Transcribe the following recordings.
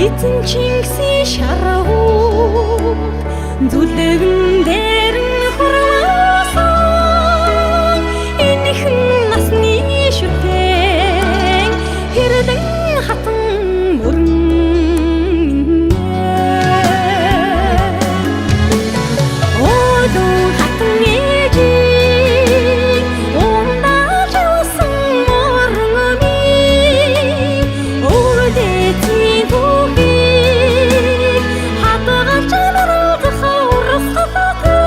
эзэнчингси шарав зүлэгэн дээр нь хурвасан энийхэн насны шүтэн хэрдэн хатан мөрөн одон хатан ээжи ундаж явсан морнгоми өвдөцийн түүхийг хатгаж чанараад хаврах хатан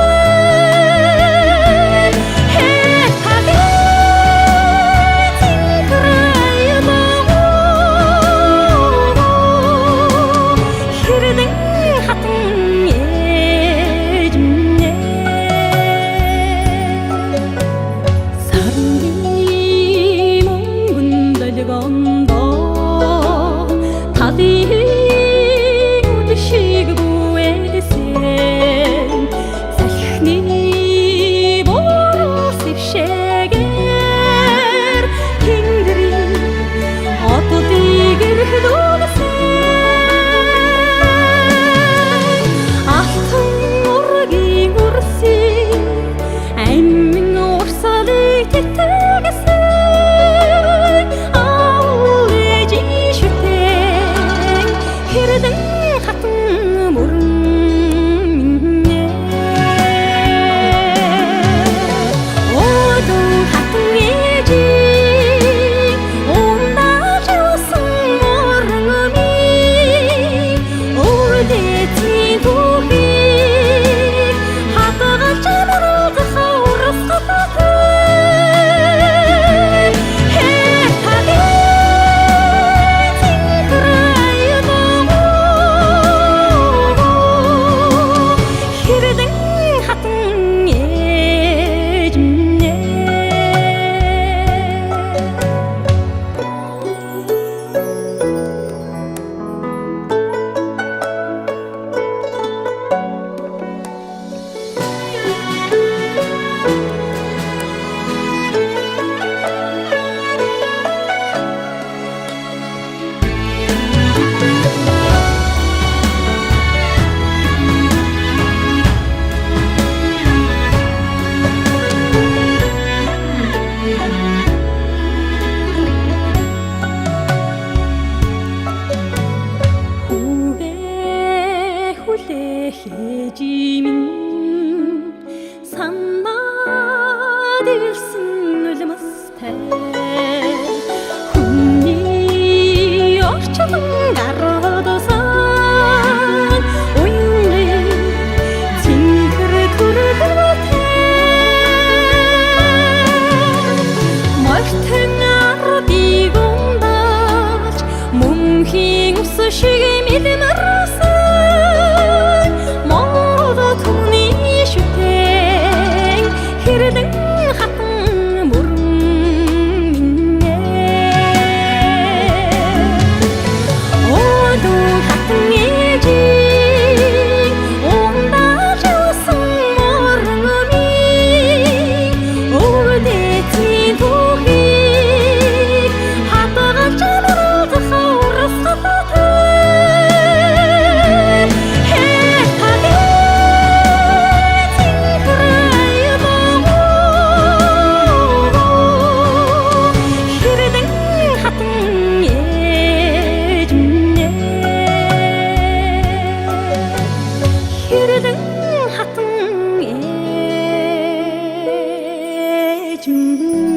хэтади тинкрай хэрдэн хатан 해지민 산나들슨 울무스테 훈이 어쩌든 가로도산 오인리 징그르 구르구르테 멀탱아로 디곤다ች 뭉히 웃으시게 믿음으로서 хэрдэн хатан мөрөн одон хатан ээжи ундаж явсан морнгоми өвдөцийн түүхийг хатгаж чанараад хаврах хатан хэрдэн хатан ээж минь